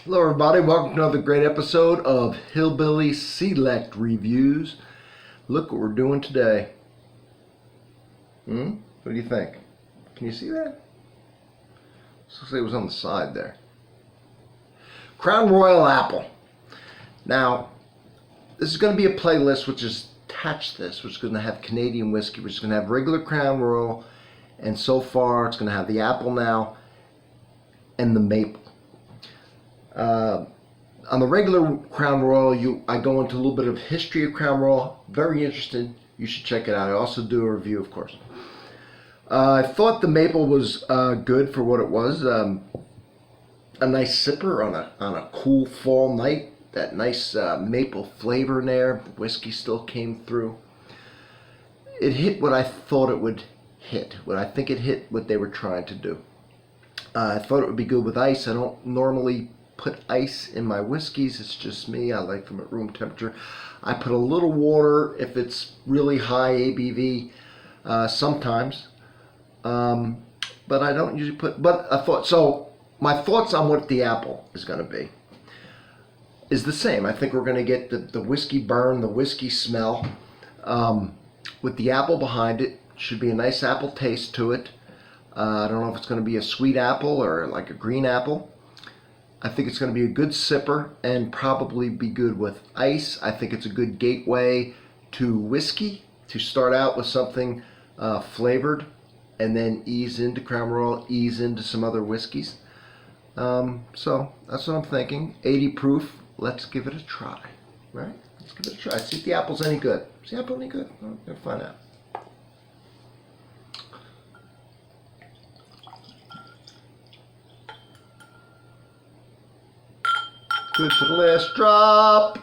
Hello everybody, welcome to another great episode of Hillbilly Select Reviews. Look what we're doing today. What do you think? Can you see that? Looks like it was on the side there. Crown Royal Apple. Now, this is going to be a playlist which is attached to this, which is going to have Canadian whiskey, which is going to have regular Crown Royal, and so far it's going to have the apple now and the maple. On the regular Crown Royal, I go into a little bit of history of Crown Royal. Very interesting. You should check it out. I also do a review, of course. I thought the maple was good for what it was. A nice sipper on a cool fall night. That nice maple flavor in there. The whiskey still came through. It hit what I thought it would hit. I think it hit what they were trying to do. I thought it would be good with ice. I don't normally put ice in my whiskeys. It's just me. I like them at room temperature. I put a little water if it's really high ABV sometimes, but I don't usually put. But I thought so. My thoughts on what the apple is going to be is the same. I think we're going to get the whiskey burn, the whiskey smell, with the apple behind it. Should be a nice apple taste to it. I don't know if it's going to be a sweet apple or like a green apple. I think it's going to be a good sipper and probably be good with ice. I think it's a good gateway to whiskey, to start out with something flavored and then ease into Crown Royal, ease into some other whiskeys. So that's what I'm thinking. 80 proof. Let's give it a try. Right? Let's give it a try. See if the apple's any good. Is the apple any good? Well, we'll find out. Good for the last drop.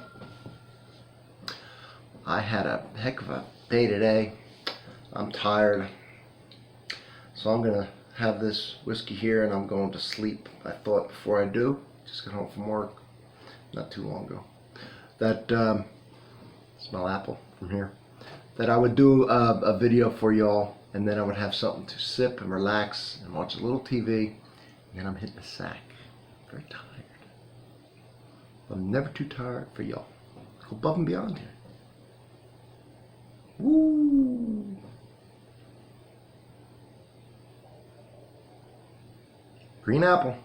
I had a heck of a day today. I'm tired. So I'm going to have this whiskey here and I'm going to sleep. I thought before I do, just got home from work not too long ago, that, smell apple from here, that I would do a video for y'all and then I would have something to sip and relax and watch a little TV, and then I'm hitting the sack. Very tired. I'm never too tired for y'all. Go above and beyond here. Woo! Green apple.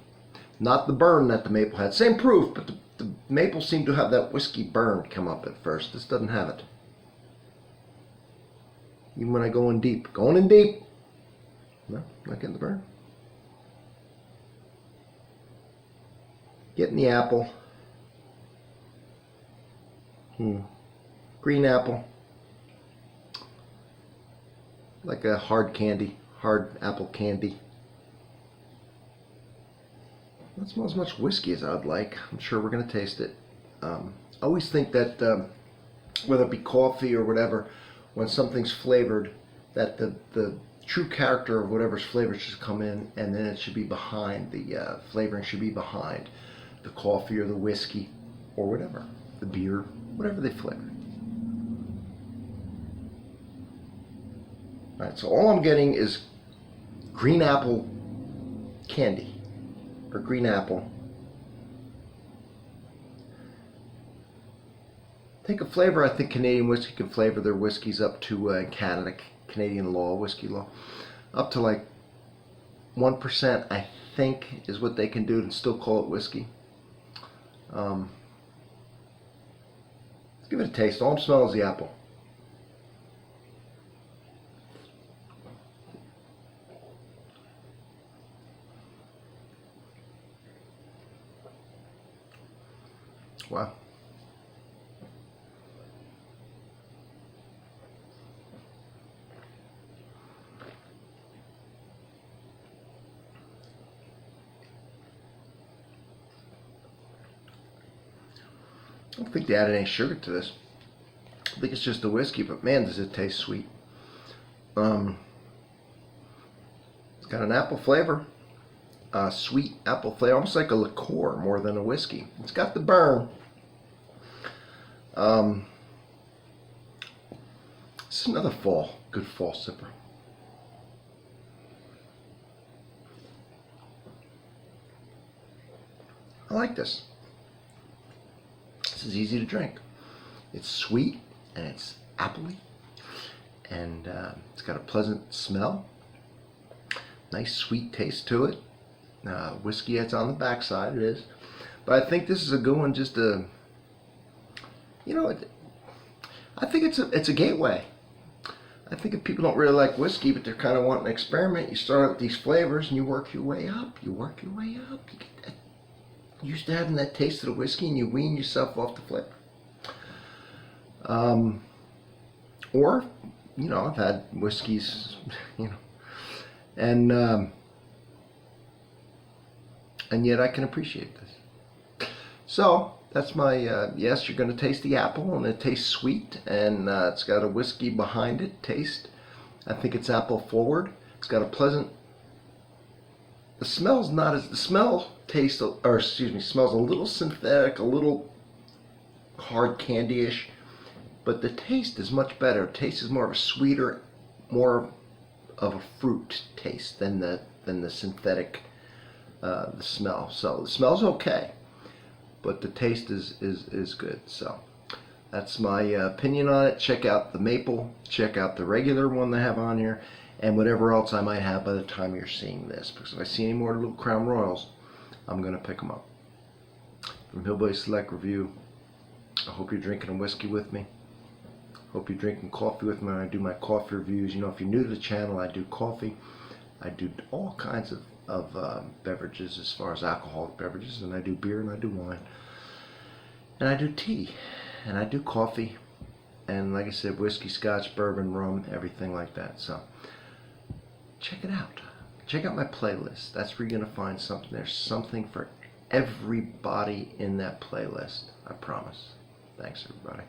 Not the burn that the maple had. Same proof, but the maple seemed to have that whiskey burn come up at first. This doesn't have it. Even when I go in deep. Going in deep. No, not getting the burn. Getting the apple. Green apple, like a hard candy, hard apple candy. Not smell as much whiskey as I'd like. I'm sure we're going to taste it. I always think that whether it be coffee or whatever, when something's flavored, that the true character of whatever's flavored should come in, and then it should be behind, the flavoring should be behind the coffee or the whiskey or whatever, the beer. Whatever they flavor. Alright, so all I'm getting is green apple candy, or green apple. Take a flavor. I think Canadian whiskey can flavor their whiskeys up to Canada, Canadian law, whiskey law, up to like 1%, I think, is what they can do and still call it whiskey. Let's give it a taste. All I'm smelling is the apple. Wow. I don't think they added any sugar to this. I think it's just the whiskey, but man, does it taste sweet. It's got an apple flavor, sweet apple flavor, almost like a liqueur more than a whiskey. It's got the burn. This is another good fall sipper. I like this. This is easy to drink. It's sweet and it's appley, and it's got a pleasant smell. Nice sweet taste to it. Whiskey, it's on the backside, it is. But I think this is a good one just to, I think it's a gateway. I think if people don't really like whiskey, but they're kind of wanting to experiment, you start out with these flavors and you work your way up. You work your way up. You get that, used to having that taste of the whiskey and you wean yourself off the flavor. Or, I've had whiskeys, and yet I can appreciate this. So that's my yes. You're going to taste the apple, and it tastes sweet, and it's got a whiskey behind it. Taste. I think it's apple forward. It's got a pleasant. The smell's not as the smell tastes, or excuse me, smells a little synthetic, a little hard candy-ish, but the taste is much better. Taste is more of a sweeter, more of a fruit taste than the synthetic. The smell. So the smell's okay, but the taste is good. So that's my opinion on it. Check out the maple. Check out the regular one they have on here, and whatever else I might have by the time you're seeing this. Because if I see any more little Crown Royals, I'm gonna pick them up. From Hillbilly Select Review. I hope you're drinking a whiskey with me. Hope you're drinking coffee with me when I do my coffee reviews. If you're new to the channel, I do coffee. I do all kinds of beverages as far as alcoholic beverages, and I do beer and I do wine and I do tea and I do coffee, and like I said, whiskey, scotch, bourbon, rum, everything like that. So check it out. Check out my playlist. That's where you're going to find something. There's something for everybody in that playlist, I promise. Thanks, everybody.